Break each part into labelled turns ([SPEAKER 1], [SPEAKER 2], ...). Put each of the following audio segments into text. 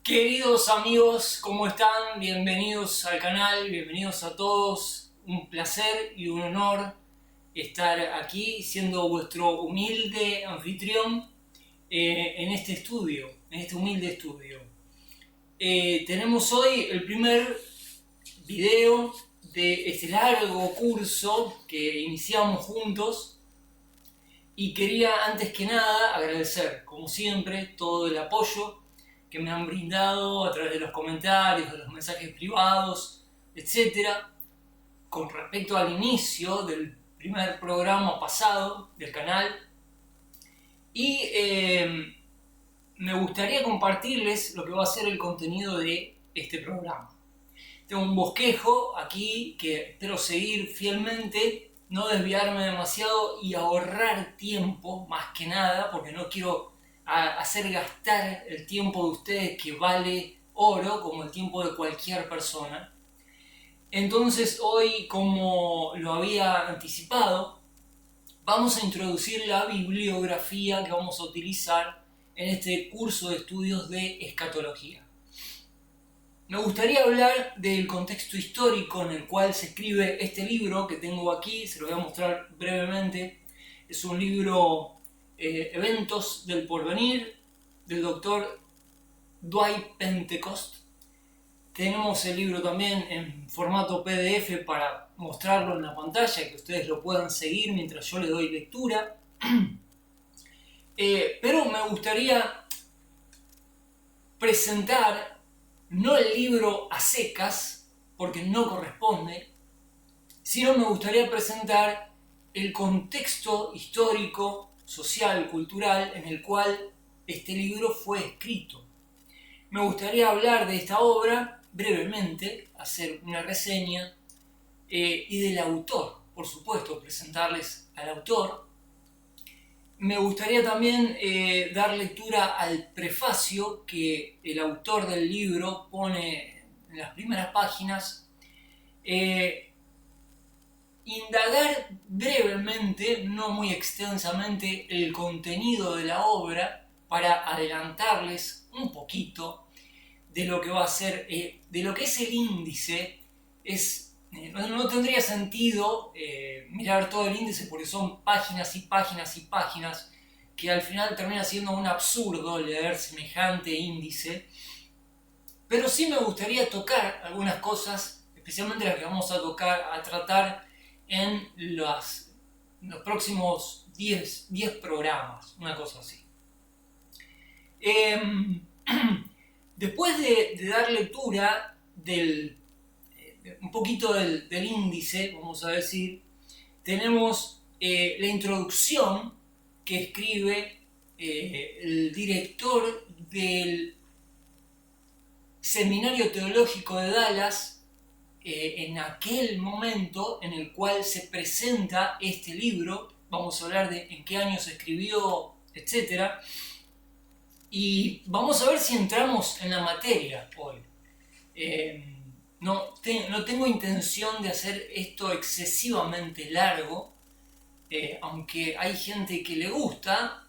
[SPEAKER 1] Queridos amigos, ¿cómo están? Bienvenidos al canal, bienvenidos a todos. Un placer y un honor estar aquí siendo vuestro humilde anfitrión en este humilde estudio. Tenemos hoy el primer video de este largo curso que iniciamos juntos y quería antes que nada agradecer, como siempre, todo el apoyo que me han brindado a través de los comentarios, de los mensajes privados, etc. Con respecto al inicio del primer programa pasado del canal. Y me gustaría compartirles lo que va a ser el contenido de este programa. Tengo un bosquejo aquí que espero seguir fielmente, no desviarme demasiado y ahorrar tiempo más que nada, porque no quiero hacer gastar el tiempo de ustedes, que vale oro como el tiempo de cualquier persona. Entonces hoy, como lo había anticipado, vamos a introducir la bibliografía que vamos a utilizar en este curso de estudios de escatología. Me gustaría hablar del contexto histórico en el cual se escribe este libro que tengo aquí, se lo voy a mostrar brevemente. Es un libro Eventos del Porvenir, del doctor Dwight Pentecost. Tenemos el libro también en formato PDF para mostrarlo en la pantalla, que ustedes lo puedan seguir mientras yo le doy lectura. Pero me gustaría presentar no el libro a secas, porque no corresponde, sino me gustaría presentar el contexto histórico, social, cultural en el cual este libro fue escrito. Me gustaría hablar de esta obra brevemente, hacer una reseña y del autor, por supuesto, presentarles al autor. Me gustaría también dar lectura al prefacio que el autor del libro pone en las primeras páginas. Indagar brevemente, no muy extensamente, el contenido de la obra para adelantarles un poquito de lo que va a ser, de lo que es el índice. No tendría sentido mirar todo el índice porque son páginas y páginas y páginas que al final termina siendo un absurdo leer semejante índice. Pero sí me gustaría tocar algunas cosas, especialmente las que vamos a tratar en los próximos 10 programas, una cosa así. Después de dar lectura un poquito del índice, vamos a decir, tenemos la introducción que escribe el director del Seminario Teológico de Dallas en aquel momento en el cual se presenta este libro. Vamos a hablar de en qué año se escribió, etc. Y vamos a ver si entramos en la materia hoy. No tengo intención de hacer esto excesivamente largo, aunque hay gente que le gusta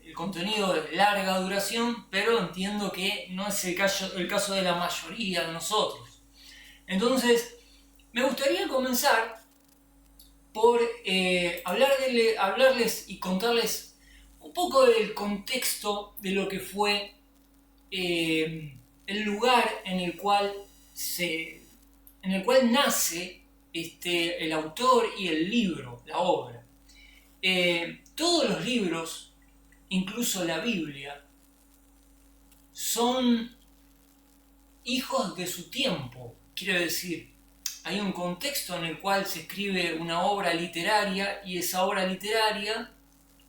[SPEAKER 1] el contenido de larga duración, pero entiendo que no es el caso de la mayoría de nosotros. Entonces, me gustaría comenzar por hablarles y contarles un poco del contexto de lo que fue el lugar en el cual nace el autor y el libro, la obra. Todos los libros, incluso la Biblia, son hijos de su tiempo. Quiero decir, hay un contexto en el cual se escribe una obra literaria y esa obra literaria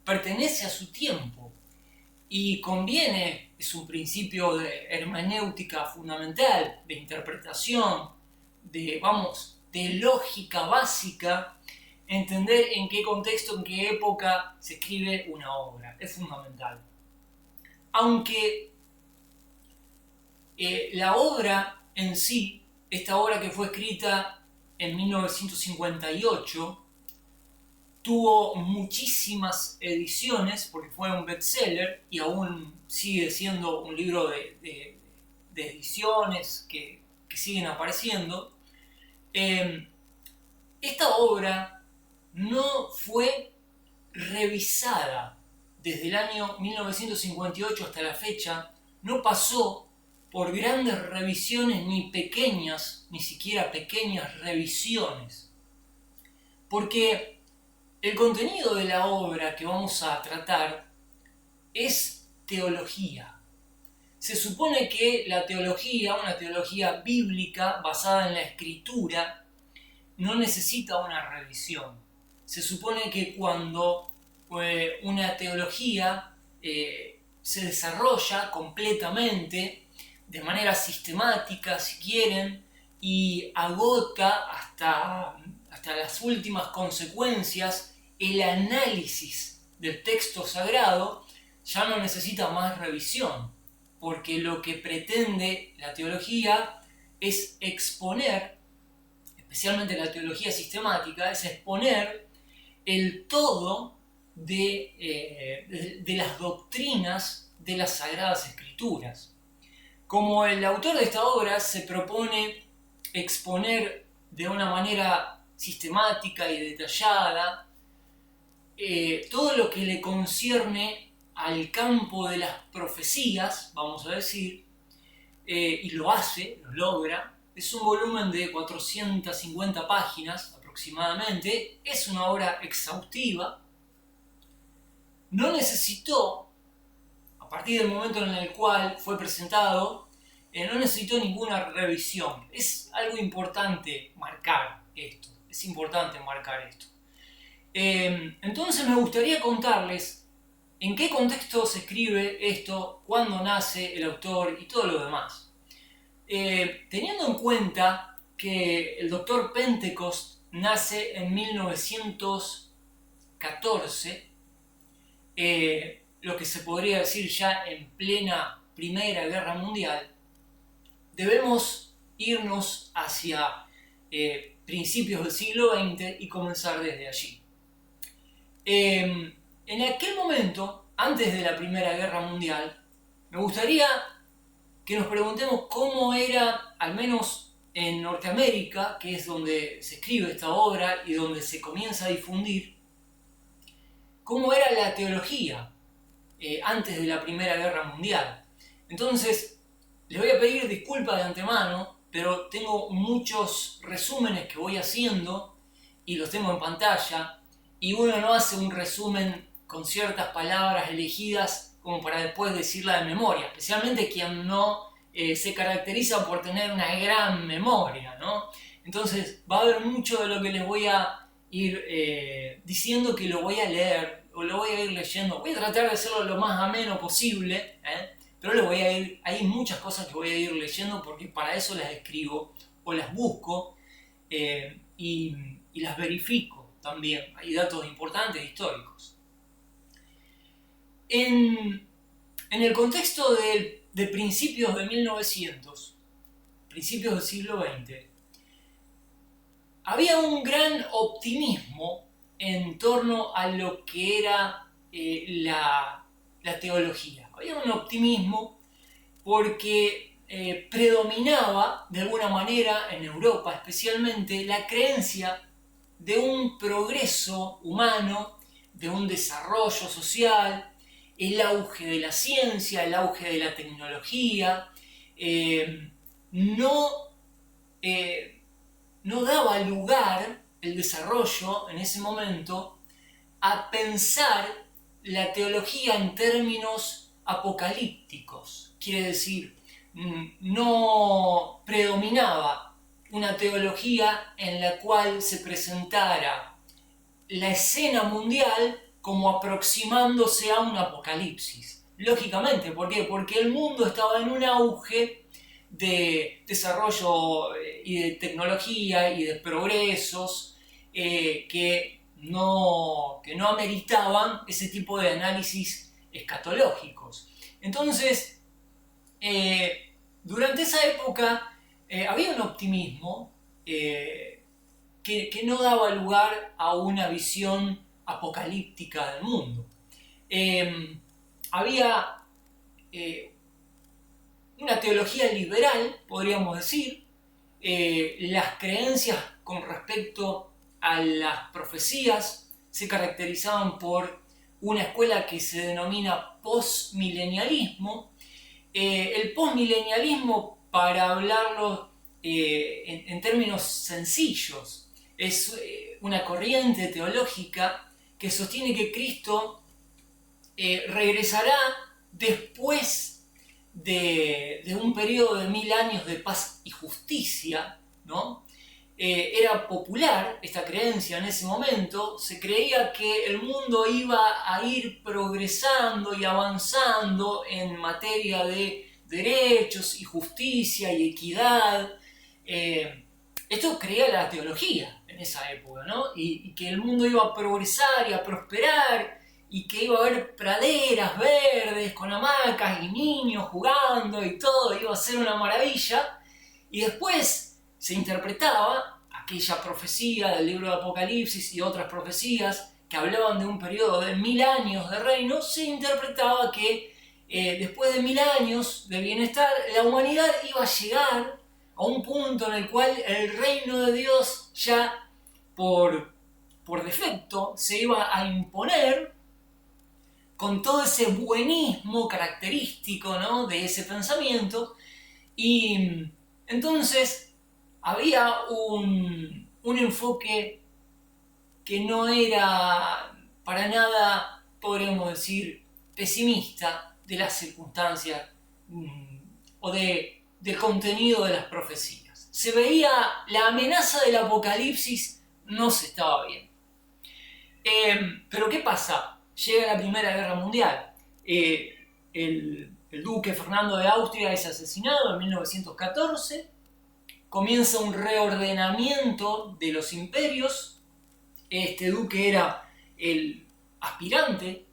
[SPEAKER 1] pertenece a su tiempo y conviene, es un principio de hermenéutica fundamental, de interpretación, de lógica básica, entender en qué contexto, en qué época se escribe una obra. Es fundamental. Aunque la obra en sí, esta obra que fue escrita en 1958, tuvo muchísimas ediciones porque fue un bestseller y aún sigue siendo un libro de de ediciones que siguen apareciendo, esta obra no fue revisada desde el año 1958 hasta la fecha, no pasó por grandes revisiones ni pequeñas, ni siquiera pequeñas revisiones. Porque el contenido de la obra que vamos a tratar es teología. Se supone que la teología, una teología bíblica basada en la escritura, no necesita una revisión. Se supone que cuando una teología se desarrolla completamente, de manera sistemática, si quieren, y agota hasta las últimas consecuencias el análisis del texto sagrado, ya no necesita más revisión, porque lo que pretende la teología es exponer, especialmente la teología sistemática, es exponer el todo de las doctrinas de las Sagradas Escrituras. Como el autor de esta obra se propone exponer de una manera sistemática y detallada todo lo que le concierne al campo de las profecías, vamos a decir, y lo hace, lo logra. Es un volumen de 450 páginas aproximadamente, es una obra exhaustiva. No necesitó, a partir del momento en el cual fue presentado, no necesitó ninguna revisión. Es algo importante marcar esto, es importante marcar esto. Entonces me gustaría contarles en qué contexto se escribe esto, cuándo nace el autor y todo lo demás. Teniendo en cuenta que el Dr. Pentecost nace en 1914, lo que se podría decir ya en plena Primera Guerra Mundial, debemos irnos hacia principios del siglo XX y comenzar desde allí. En aquel momento, antes de la Primera Guerra Mundial, me gustaría que nos preguntemos cómo era, al menos en Norteamérica, que es donde se escribe esta obra y donde se comienza a difundir, cómo era la teología antes de la Primera Guerra Mundial. Entonces, les voy a pedir disculpas de antemano, pero tengo muchos resúmenes que voy haciendo y los tengo en pantalla, y uno no hace un resumen con ciertas palabras elegidas como para después decirla de memoria, especialmente quien no se caracteriza por tener una gran memoria, ¿no? Entonces va a haber mucho de lo que les voy a ir diciendo que lo voy a leer, o lo voy a ir leyendo. Voy a tratar de hacerlo lo más ameno posible, pero hay muchas cosas que voy a ir leyendo porque para eso las escribo o las busco y las verifico también. Hay datos importantes históricos. En el contexto de principios de 1900, principios del siglo XX, había un gran optimismo en torno a lo que era la teología. Había un optimismo porque predominaba de alguna manera en Europa especialmente la creencia de un progreso humano, de un desarrollo social, el auge de la ciencia, el auge de la tecnología. No daba lugar el desarrollo en ese momento a pensar la teología en términos apocalípticos. Quiere decir, no predominaba una teología en la cual se presentara la escena mundial como aproximándose a un apocalipsis. Lógicamente, ¿por qué? Porque el mundo estaba en un auge de desarrollo y de tecnología y de progresos que no ameritaban ese tipo de análisis escatológicos. Entonces, durante esa época había un optimismo que no daba lugar a una visión apocalíptica del mundo. Había una teología liberal, podríamos decir. Las creencias con respecto a las profecías se caracterizaban por una escuela que se denomina postmilenialismo. El postmilenialismo, para hablarlo en términos sencillos, es una corriente teológica que sostiene que Cristo regresará después de un periodo de 1000 años de paz y justicia, ¿no? Era popular esta creencia en ese momento. Se creía que el mundo iba a ir progresando y avanzando en materia de derechos y justicia y equidad. Esto creía la teología en esa época, ¿no? Y que el mundo iba a progresar y a prosperar, y que iba a haber praderas verdes con hamacas y niños jugando y todo, iba a ser una maravilla. Y después se interpretaba aquella profecía del libro de Apocalipsis y otras profecías que hablaban de un periodo de 1000 años de reino. Se interpretaba que después de 1000 años de bienestar, la humanidad iba a llegar a un punto en el cual el reino de Dios ya por defecto se iba a imponer, con todo ese buenismo característico, ¿no?, de ese pensamiento. Y entonces había un enfoque que no era para nada, podríamos decir, pesimista de las circunstancias o del contenido de las profecías. Se veía la amenaza del apocalipsis, no se estaba viendo. Pero ¿qué pasa? Llega la Primera Guerra Mundial. El duque Fernando de Austria es asesinado en 1914. Comienza un reordenamiento de los imperios. Este duque era el aspirante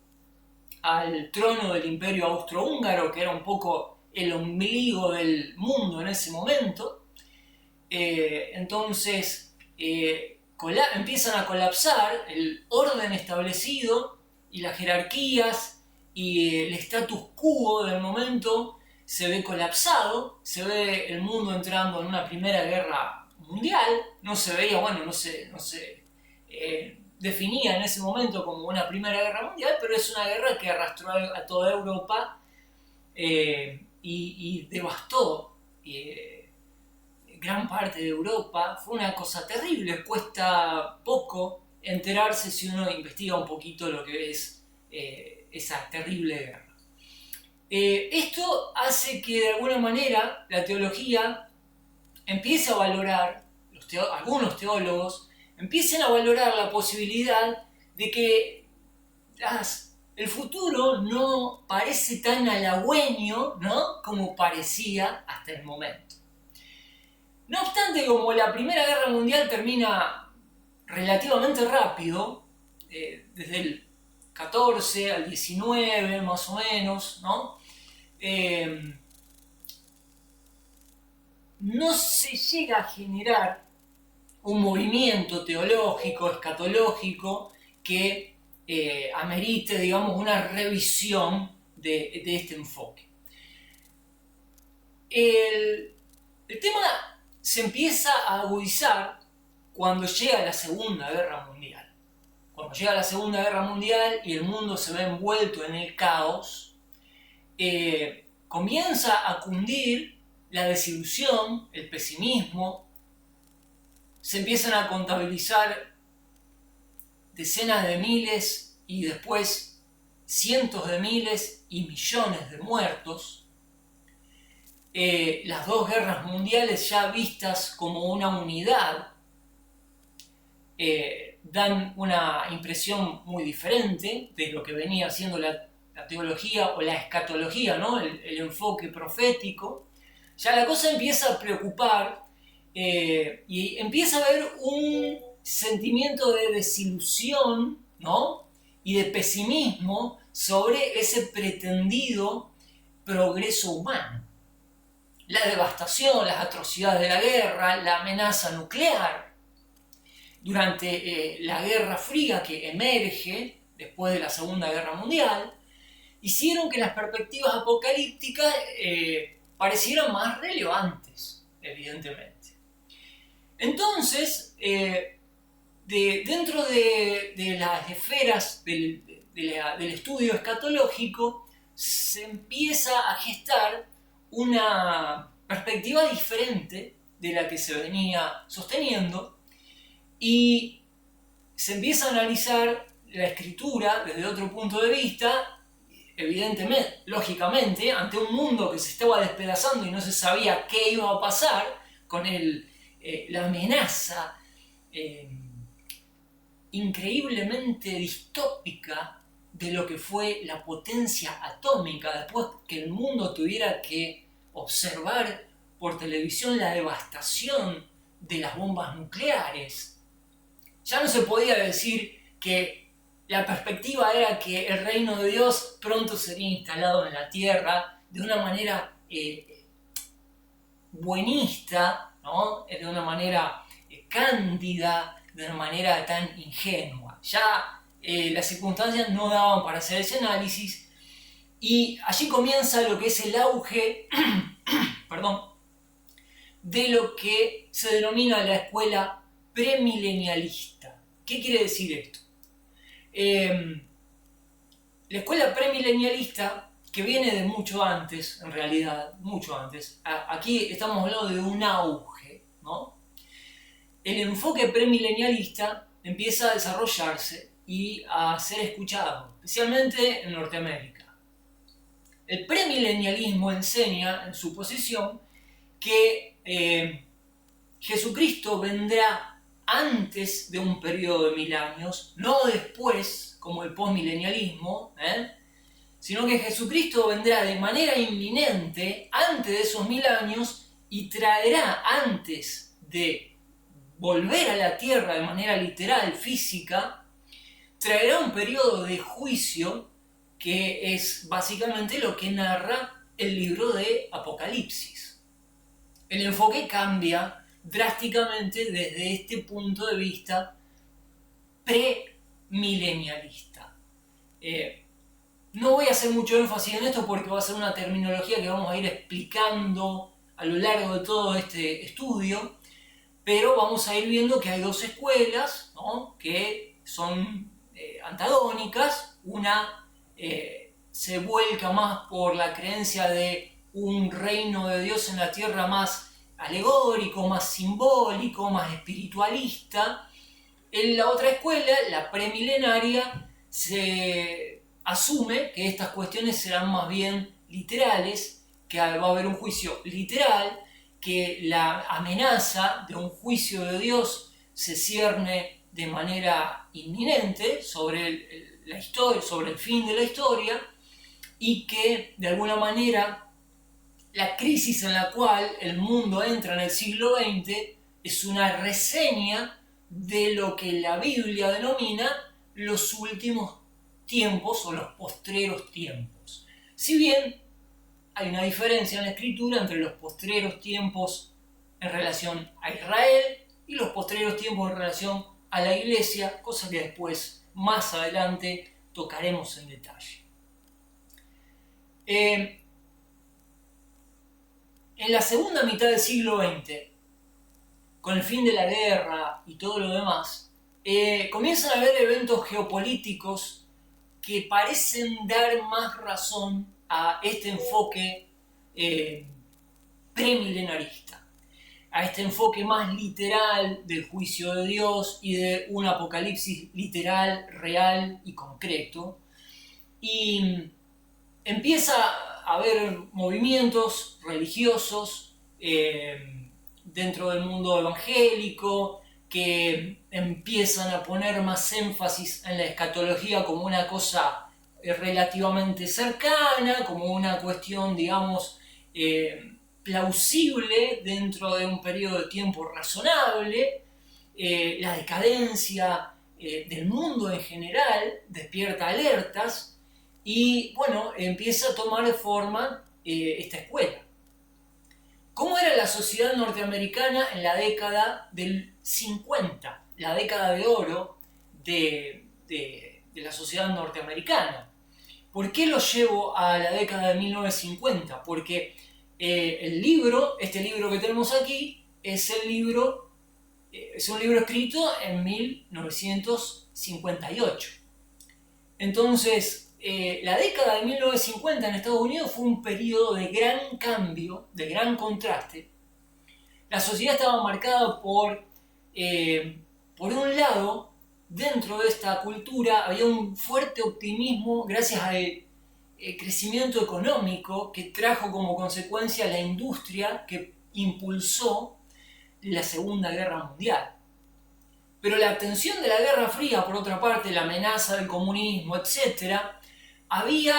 [SPEAKER 1] al trono del Imperio Austrohúngaro, que era un poco el ombligo del mundo en ese momento. Entonces empiezan a colapsar el orden establecido y las jerarquías, y el status quo del momento se ve colapsado. Se ve el mundo entrando en una Primera Guerra Mundial. No se veía, bueno, no se definía en ese momento como una Primera Guerra Mundial, pero es una guerra que arrastró a toda Europa y devastó gran parte de Europa. Fue una cosa terrible. Cuesta poco enterarse si uno investiga un poquito lo que es esa terrible guerra. Esto hace que de alguna manera la teología empiece a valorar, algunos teólogos empiecen a valorar la posibilidad de que el futuro no parece tan halagüeño, ¿no?, como parecía hasta el momento. No obstante, como la Primera Guerra Mundial termina relativamente rápido, desde el 14 al 19 más o menos, ¿no?, no se llega a generar un movimiento teológico, escatológico, que amerite, digamos, una revisión de este enfoque. El tema se empieza a agudizar cuando llega la Segunda Guerra Mundial. Cuando llega la Segunda Guerra Mundial y el mundo se ve envuelto en el caos, comienza a cundir la desilusión, el pesimismo. Se empiezan a contabilizar decenas de miles y después cientos de miles y millones de muertos. Las dos guerras mundiales, ya vistas como una unidad, dan una impresión muy diferente de lo que venía siendo la teología o la escatología, ¿no?, el enfoque profético. Ya la cosa empieza a preocupar y empieza a haber un sentimiento de desilusión, ¿no?, y de pesimismo sobre ese pretendido progreso humano. La devastación, las atrocidades de la guerra, la amenaza nuclear durante la Guerra Fría que emerge después de la Segunda Guerra Mundial, hicieron que las perspectivas apocalípticas parecieran más relevantes, evidentemente. Entonces, dentro de las esferas del estudio escatológico, se empieza a gestar una perspectiva diferente de la que se venía sosteniendo y se empieza a analizar la escritura desde otro punto de vista, evidentemente, lógicamente, ante un mundo que se estaba despedazando y no se sabía qué iba a pasar con la amenaza increíblemente distópica de lo que fue la potencia atómica, después que el mundo tuviera que observar por televisión la devastación de las bombas nucleares. Ya no se podía decir que la perspectiva era que el reino de Dios pronto sería instalado en la tierra de una manera buenista, ¿no? De una manera cándida, de una manera tan ingenua. Ya las circunstancias no daban para hacer ese análisis y allí comienza lo que es el auge de lo que se denomina la escuela premilenialista. ¿Qué quiere decir esto? La escuela premilenialista, que viene de mucho antes, en realidad, mucho antes, aquí estamos hablando de un auge, ¿no? El enfoque premilenialista empieza a desarrollarse y a ser escuchado, especialmente en Norteamérica. El premilenialismo enseña en su posición que Jesucristo vendrá antes de un periodo de 1000 años, no después, como el postmilenialismo, sino que Jesucristo vendrá de manera inminente antes de esos 1000 años y traerá, antes de volver a la tierra de manera literal, física, traerá un periodo de juicio que es básicamente lo que narra el libro de Apocalipsis. El enfoque cambia drásticamente desde este punto de vista premilenialista. No voy a hacer mucho énfasis en esto porque va a ser una terminología que vamos a ir explicando a lo largo de todo este estudio, pero vamos a ir viendo que hay dos escuelas, ¿no?, que son antagónicas. Una se vuelca más por la creencia de un reino de Dios en la tierra más alegórico, más simbólico, más espiritualista. En la otra escuela, la premilenaria, se asume que estas cuestiones serán más bien literales, que va a haber un juicio literal, que la amenaza de un juicio de Dios se cierne de manera inminente sobre la historia, sobre el fin de la historia, y que de alguna manera la crisis en la cual el mundo entra en el siglo XX es una reseña de lo que la Biblia denomina los últimos tiempos o los postreros tiempos. Si bien hay una diferencia en la escritura entre los postreros tiempos en relación a Israel y los postreros tiempos en relación a la Iglesia, cosa que después, más adelante, tocaremos en detalle. En la segunda mitad del siglo XX, con el fin de la guerra y todo lo demás, comienzan a haber eventos geopolíticos que parecen dar más razón a este enfoque premilenarista, a este enfoque más literal del juicio de Dios y de un apocalipsis literal, real y concreto. Y empieza a haber movimientos religiosos dentro del mundo evangélico que empiezan a poner más énfasis en la escatología como una cosa relativamente cercana, como una cuestión, digamos, plausible dentro de un periodo de tiempo razonable. La decadencia del mundo en general despierta alertas y, bueno, empieza a tomar forma esta escuela. ¿Cómo era la sociedad norteamericana en la década del 50, la década de oro de la sociedad norteamericana? ¿Por qué lo llevo a la década de 1950? Porque el libro, este libro que tenemos aquí, es un libro escrito en 1958. Entonces, la década de 1950 en Estados Unidos fue un periodo de gran cambio, de gran contraste. La sociedad estaba marcada por un lado, dentro de esta cultura había un fuerte optimismo gracias al crecimiento económico que trajo como consecuencia la industria que impulsó la Segunda Guerra Mundial. Pero la tensión de la Guerra Fría, por otra parte, la amenaza del comunismo, etc., había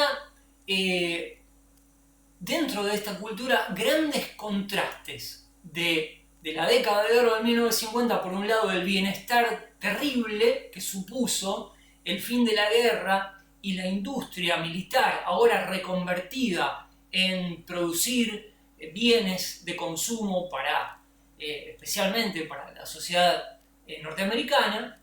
[SPEAKER 1] dentro de esta cultura grandes contrastes de la década de oro de 1950, por un lado, el bienestar terrible que supuso el fin de la guerra y la industria militar, ahora reconvertida en producir bienes de consumo especialmente para la sociedad norteamericana,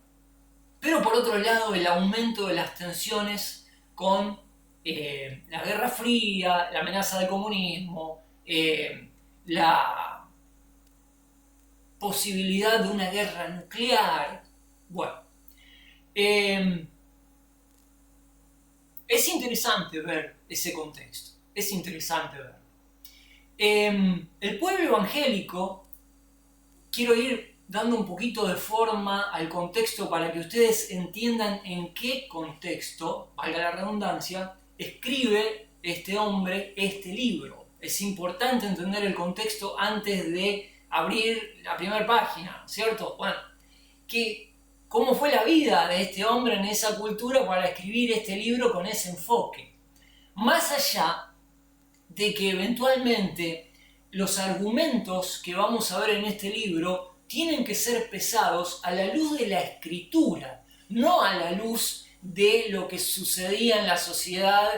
[SPEAKER 1] pero por otro lado el aumento de las tensiones con la Guerra Fría, la amenaza del comunismo, la posibilidad de una guerra nuclear. Bueno, es interesante ver ese contexto, es interesante verlo. El pueblo evangélico, quiero ir dando un poquito de forma al contexto para que ustedes entiendan en qué contexto, valga la redundancia, escribe este hombre este libro. Es importante entender el contexto antes de abrir la primera página, ¿cierto? Bueno, ¿cómo fue la vida de este hombre en esa cultura para escribir este libro con ese enfoque? Más allá de que eventualmente los argumentos que vamos a ver en este libro tienen que ser pesados a la luz de la escritura, no a la luz de lo que sucedía en la sociedad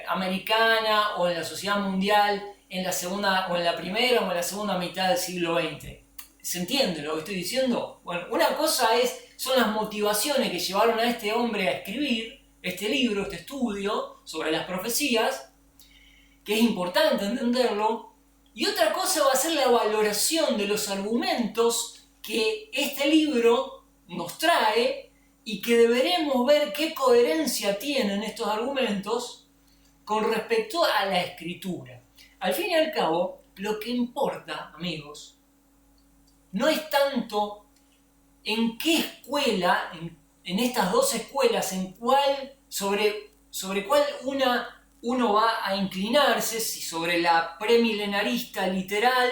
[SPEAKER 1] americana o en la sociedad mundial en la primera o en la segunda mitad del siglo XX. ¿Se entiende lo que estoy diciendo? Bueno, una cosa son las motivaciones que llevaron a este hombre a escribir este libro, este estudio sobre las profecías, que es importante entenderlo. Y otra cosa va a ser la valoración de los argumentos que este libro nos trae y que deberemos ver qué coherencia tienen estos argumentos con respecto a la escritura. Al fin y al cabo, lo que importa, amigos, no es tanto en qué escuela, en estas dos escuelas, sobre cuál uno va a inclinarse, si sobre la premilenarista literal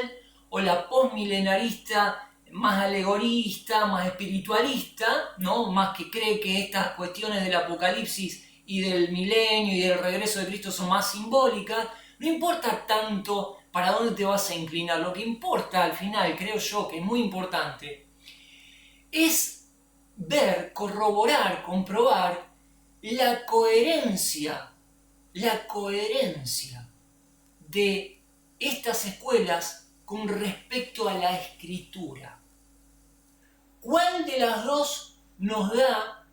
[SPEAKER 1] o la postmilenarista más alegorista, más espiritualista, ¿no? Más que cree que estas cuestiones del apocalipsis y del milenio y del regreso de Cristo son más simbólicas. No importa tanto para dónde te vas a inclinar, lo que importa al final, creo yo que es muy importante, es ver, corroborar, comprobar la coherencia de estas escuelas con respecto a la escritura. ¿Cuál de las dos nos da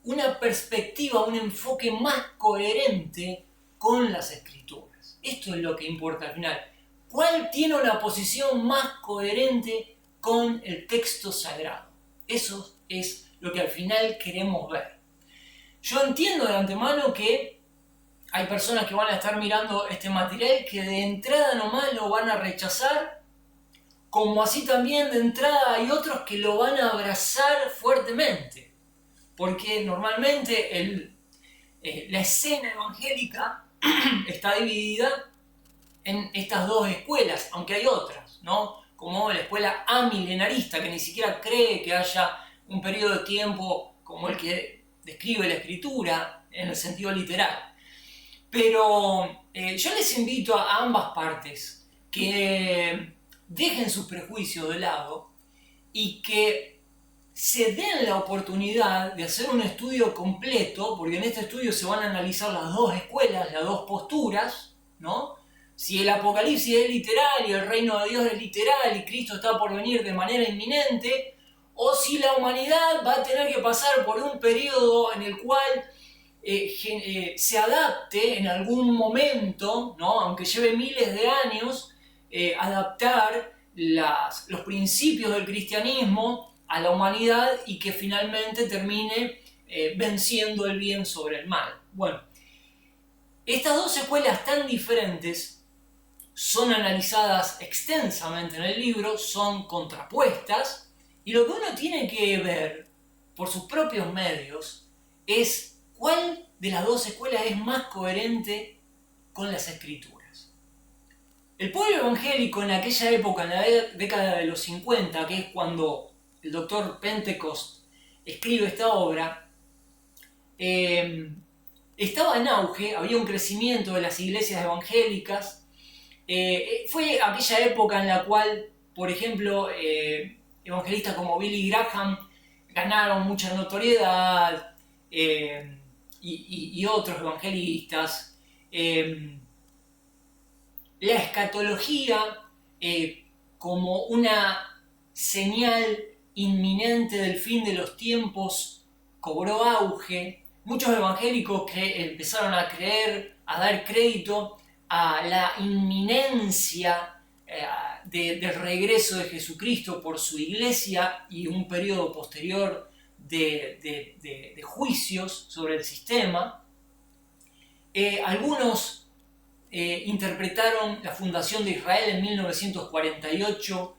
[SPEAKER 1] una perspectiva, un enfoque más coherente con las escrituras? Esto es lo que importa al final. ¿Cuál tiene una posición más coherente con el texto sagrado? Eso es lo que al final queremos ver. Yo entiendo de antemano que hay personas que van a estar mirando este material que de entrada nomás lo van a rechazar, como así también de entrada hay otros que lo van a abrazar fuertemente, porque normalmente la escena evangélica está dividida en estas dos escuelas, aunque hay otras, ¿no? Como la escuela amilenarista, que ni siquiera cree que haya un periodo de tiempo como el que describe la escritura en el sentido literal. Pero yo les invito a ambas partes que dejen sus prejuicios de lado y que se den la oportunidad de hacer un estudio completo, porque en este estudio se van a analizar las dos escuelas, las dos posturas, ¿no? Si el apocalipsis es literal y el reino de Dios es literal y Cristo está por venir de manera inminente, o si la humanidad va a tener que pasar por un periodo en el cual se adapte en algún momento, ¿no? Aunque lleve miles de años, adaptar los principios del cristianismo a la humanidad y que finalmente termine venciendo el bien sobre el mal. Bueno, estas dos escuelas tan diferentes son analizadas extensamente en el libro, son contrapuestas, y lo que uno tiene que ver por sus propios medios es cuál de las dos escuelas es más coherente con las escrituras. El pueblo evangélico en aquella época, en la década de los 50, que es cuando el doctor Pentecost escribe esta obra, estaba en auge, había un crecimiento de las iglesias evangélicas. Fue aquella época en la cual, por ejemplo, evangelistas como Billy Graham ganaron mucha notoriedad, y otros evangelistas. La escatología como una señal inminente del fin de los tiempos cobró auge. Muchos evangélicos que empezaron a creer, a dar crédito a la inminencia del regreso de Jesucristo por su iglesia y un periodo posterior de juicios sobre el sistema. Algunos interpretaron la fundación de Israel en 1948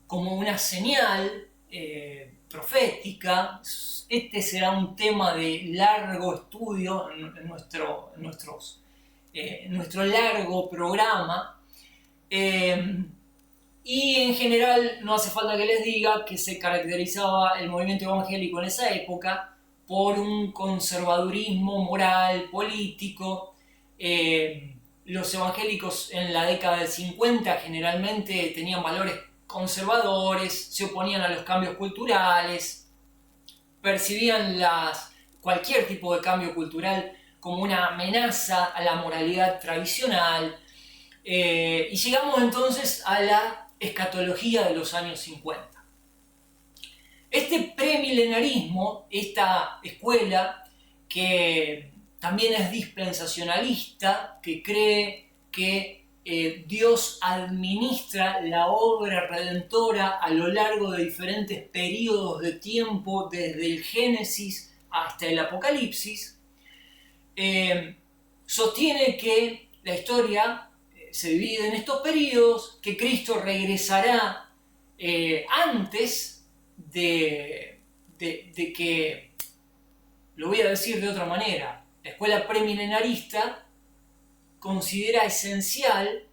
[SPEAKER 1] como una señal profética. Este será un tema de largo estudio en nuestro largo programa. Y en general no hace falta que les diga que se caracterizaba el movimiento evangélico en esa época por un conservadurismo moral, político. Los evangélicos en la década del 50 generalmente tenían valores conservadores, se oponían a los cambios culturales, percibían cualquier tipo de cambio cultural como una amenaza a la moralidad tradicional. Y llegamos entonces a la escatología de los años 50. Este premilenarismo, esta escuela que también es dispensacionalista, que cree que Dios administra la obra redentora a lo largo de diferentes periodos de tiempo, desde el Génesis hasta el Apocalipsis, sostiene que la historia se divide en estos periodos, que Cristo regresará antes de que, lo voy a decir de otra manera, la escuela premilenarista considera esencial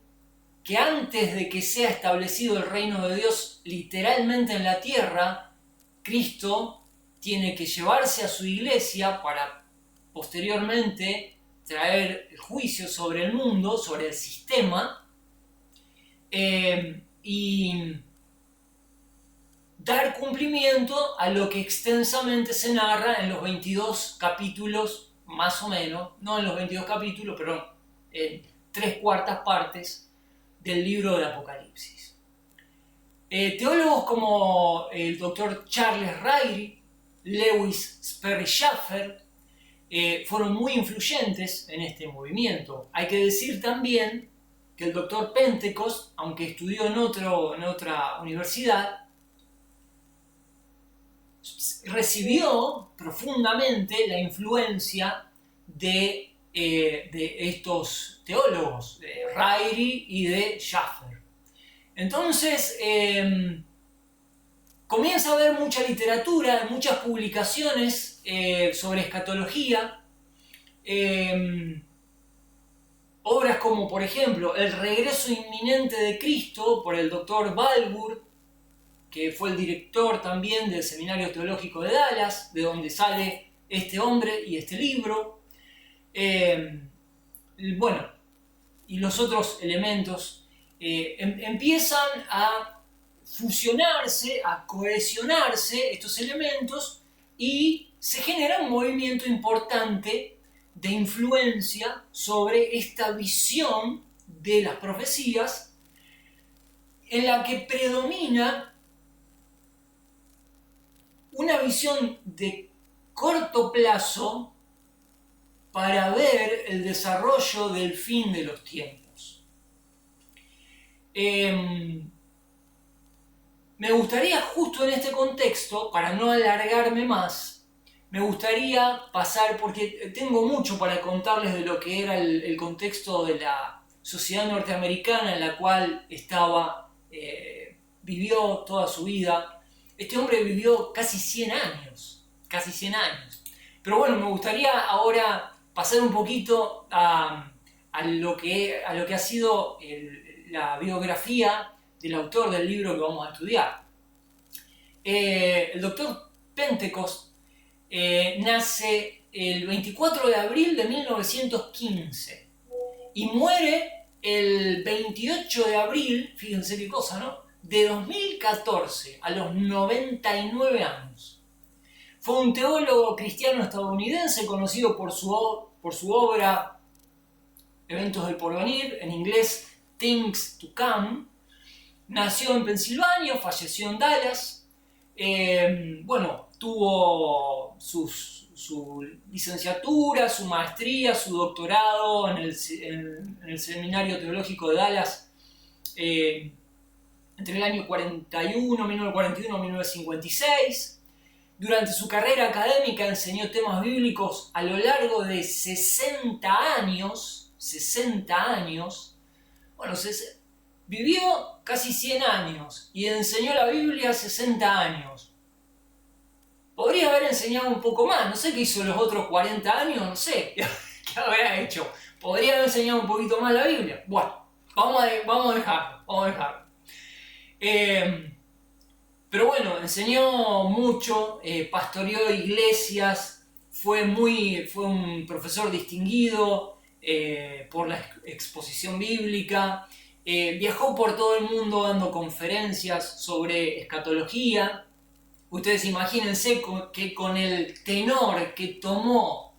[SPEAKER 1] que antes de que sea establecido el reino de Dios literalmente en la tierra, Cristo tiene que llevarse a su iglesia para posteriormente traer el juicio sobre el mundo, sobre el sistema, y dar cumplimiento a lo que extensamente se narra en los 22 capítulos, más o menos, no en los 22 capítulos, pero en 3/4 partes del libro del Apocalipsis. Teólogos como el doctor Charles Ryrie, Lewis Sperry Chafer, fueron muy influyentes en este movimiento. Hay que decir también que el doctor Pentecost, aunque estudió en otra universidad, recibió profundamente la influencia de estos teólogos, de Ryrie y de Chafer. Entonces, comienza a haber mucha literatura, muchas publicaciones sobre escatología, obras como, por ejemplo, El regreso inminente de Cristo, por el doctor Balbur, que fue el director también del Seminario Teológico de Dallas, de donde sale este hombre y este libro. Bueno, y los otros elementos empiezan a fusionarse, a cohesionarse estos elementos, y se genera un movimiento importante de influencia sobre esta visión de las profecías, en la que predomina una visión de corto plazo para ver el desarrollo del fin de los tiempos. Me gustaría, justo en este contexto, para no alargarme más, me gustaría pasar, porque tengo mucho para contarles de lo que era el contexto de la sociedad norteamericana en la cual vivió toda su vida. Este hombre vivió casi 100 años, casi 100 años. Pero bueno, me gustaría ahora pasar un poquito a lo que ha sido la biografía del autor del libro que vamos a estudiar. El doctor Pentecost nace el 24 de abril de 1915 y muere el 28 de abril, fíjense qué cosa, ¿no?, de 2014, a los 99 años. Fue un teólogo cristiano estadounidense conocido por su obra Eventos del Porvenir, en inglés Things to Come. Nació en Pensilvania, falleció en Dallas. Tuvo su licenciatura, su maestría, su doctorado en el Seminario Teológico de Dallas entre el año 1941 y 1956. Durante su carrera académica enseñó temas bíblicos a lo largo de 60 años. Vivió casi 100 años y enseñó la Biblia 60 años. Podría haber enseñado un poco más, no sé qué hizo los otros 40 años, no sé qué habrá hecho. Podría haber enseñado un poquito más la Biblia. Bueno, vamos a dejarlo. Pero bueno, enseñó mucho, pastoreó iglesias, fue un profesor distinguido por la exposición bíblica, viajó por todo el mundo dando conferencias sobre escatología. Ustedes imagínense que con el tenor que tomó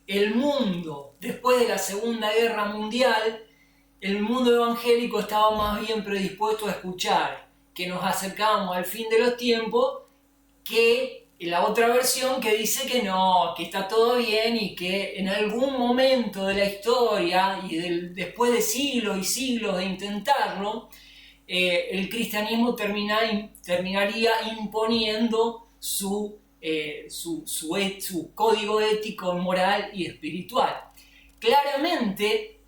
[SPEAKER 1] el mundo después de la Segunda Guerra Mundial, el mundo evangélico estaba más bien predispuesto a escuchar que nos acercamos al fin de los tiempos que la otra versión que dice que no, que está todo bien y que en algún momento de la historia y después de siglos y siglos de intentarlo, el cristianismo terminaría imponiendo su código ético, moral y espiritual. Claramente,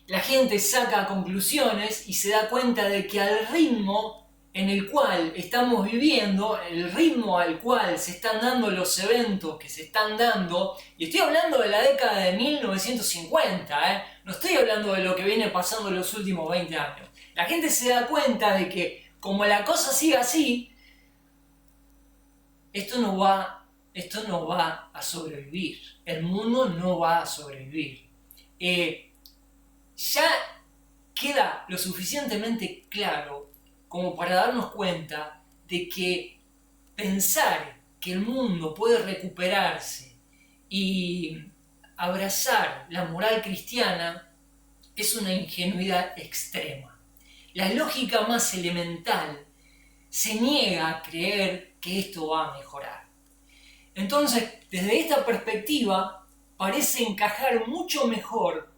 [SPEAKER 1] la gente saca conclusiones y se da cuenta de que al ritmo en el cual estamos viviendo, el ritmo al cual se están dando los eventos que se están dando, y estoy hablando de la década de 1950, no estoy hablando de lo que viene pasando en los últimos 20 años. La gente se da cuenta de que como la cosa sigue así, esto no va a sobrevivir. El mundo no va a sobrevivir. Ya queda lo suficientemente claro como para darnos cuenta de que pensar que el mundo puede recuperarse y abrazar la moral cristiana es una ingenuidad extrema. La lógica más elemental se niega a creer que esto va a mejorar. Entonces, desde esta perspectiva, parece encajar mucho mejor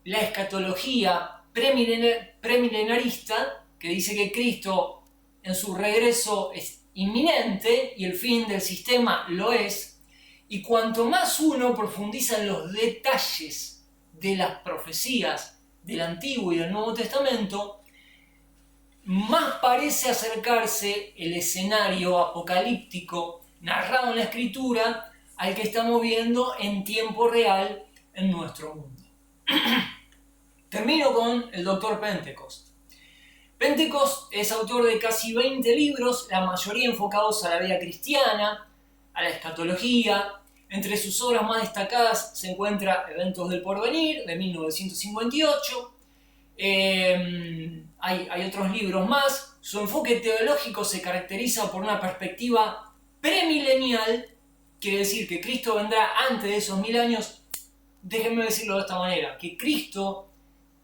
[SPEAKER 1] la escatología premilenarista, que dice que Cristo en su regreso es inminente y el fin del sistema lo es, y cuanto más uno profundiza en los detalles de las profecías del Antiguo y del Nuevo Testamento, más parece acercarse el escenario apocalíptico narrado en la Escritura al que estamos viendo en tiempo real en nuestro mundo. Termino con el Dr. Pentecost. Pentecost es autor de casi 20 libros, la mayoría enfocados a la vida cristiana, a la escatología. Entre sus obras más destacadas se encuentra Eventos del Porvenir, de 1958. Hay otros libros más. Su enfoque teológico se caracteriza por una perspectiva premilenial, quiere decir que Cristo vendrá antes de esos 1000 años. Déjenme decirlo de esta manera, que Cristo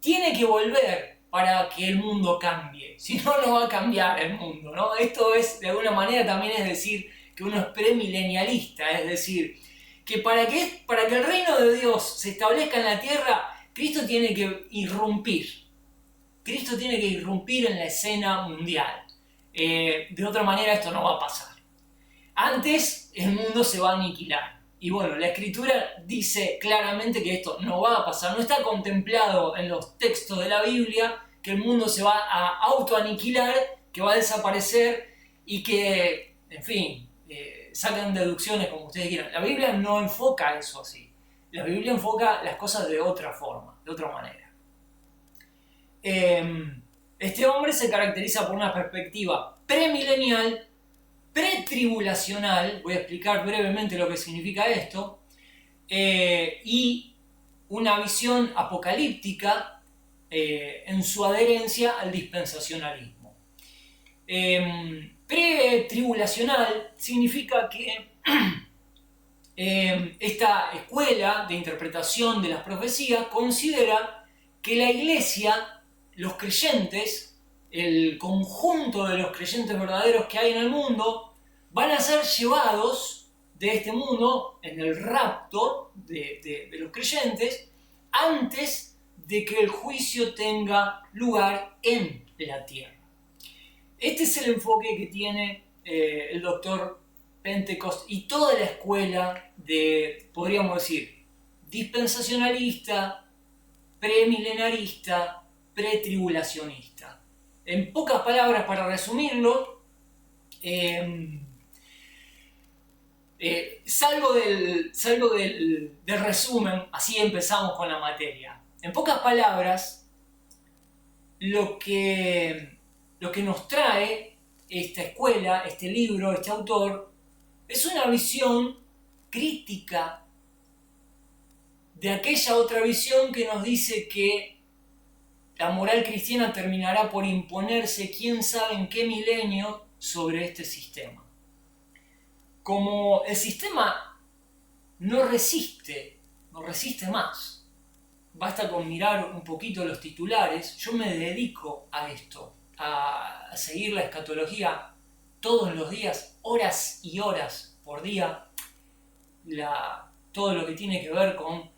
[SPEAKER 1] tiene que volver para que el mundo cambie, si no, no va a cambiar el mundo, ¿no? Esto es, de alguna manera, también es decir que uno es premilenialista, es decir, que para que el reino de Dios se establezca en la tierra, Cristo tiene que irrumpir. Cristo tiene que irrumpir en la escena mundial. De otra manera esto no va a pasar. Antes el mundo se va a aniquilar. Y bueno, la Escritura dice claramente que esto no va a pasar. No está contemplado en los textos de la Biblia que el mundo se va a autoaniquilar, que va a desaparecer y que, en fin, sacan deducciones como ustedes quieran. La Biblia no enfoca eso así. La Biblia enfoca las cosas de otra forma, de otra manera. Este hombre se caracteriza por una perspectiva premilenial, pretribulacional, voy a explicar brevemente lo que significa esto, y una visión apocalíptica en su adherencia al dispensacionalismo. Pretribulacional significa que esta escuela de interpretación de las profecías considera que la iglesia, los creyentes, el conjunto de los creyentes verdaderos que hay en el mundo, van a ser llevados de este mundo en el rapto de los creyentes antes de que el juicio tenga lugar en la tierra. Este es el enfoque que tiene el doctor Pentecost y toda la escuela de, podríamos decir, dispensacionalista, premilenarista, pretribulacionista. En pocas palabras, para resumirlo, salgo del resumen, así empezamos con la materia. En pocas palabras, lo que nos trae esta escuela, este libro, este autor, es una visión crítica de aquella otra visión que nos dice que la moral cristiana terminará por imponerse quién sabe en qué milenio sobre este sistema. Como el sistema no resiste más, basta con mirar un poquito los titulares. Yo me dedico a esto, a seguir la escatología todos los días, horas y horas por día, todo lo que tiene que ver con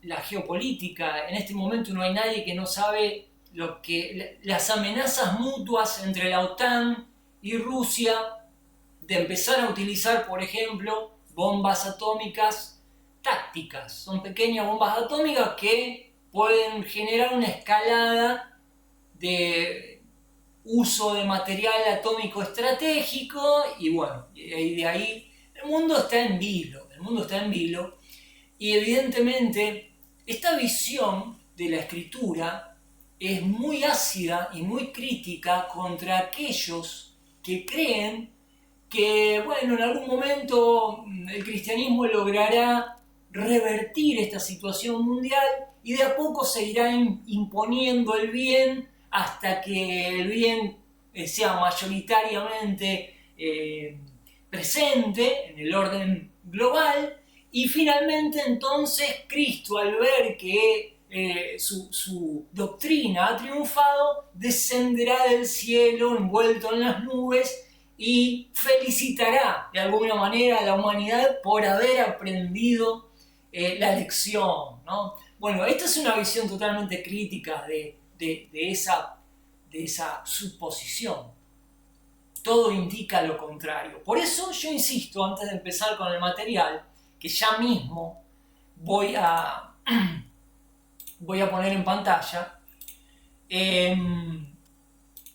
[SPEAKER 1] la geopolítica. En este momento no hay nadie que no sabe las amenazas mutuas entre la OTAN y Rusia de empezar a utilizar, por ejemplo, bombas atómicas tácticas. Son pequeñas bombas atómicas que pueden generar una escalada de uso de material atómico estratégico y bueno, y de ahí el mundo está en vilo, y evidentemente esta visión de la escritura es muy ácida y muy crítica contra aquellos que creen que, bueno, en algún momento el cristianismo logrará revertir esta situación mundial y de a poco se irá imponiendo el bien hasta que el bien sea mayoritariamente presente en el orden global. Y finalmente entonces Cristo, al ver que su doctrina ha triunfado, descenderá del cielo envuelto en las nubes y felicitará de alguna manera a la humanidad por haber aprendido la lección, ¿no? Bueno, esta es una visión totalmente crítica de esa suposición. Todo indica lo contrario. Por eso yo insisto, antes de empezar con el material, que ya mismo voy a poner en pantalla,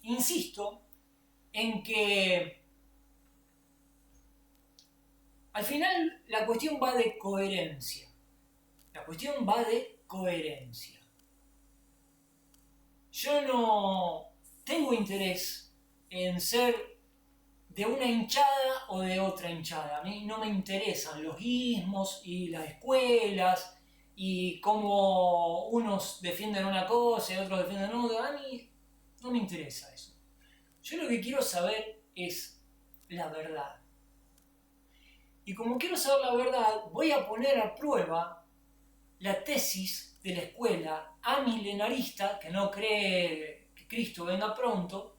[SPEAKER 1] insisto en que al final la cuestión va de coherencia. Yo no tengo interés en ser de una hinchada o de otra hinchada. A mí no me interesan los ismos y las escuelas y cómo unos defienden una cosa y otros defienden otra. A mí no me interesa eso. Yo lo que quiero saber es la verdad. Y como quiero saber la verdad, voy a poner a prueba la tesis de la escuela amilenarista, que no cree que Cristo venga pronto.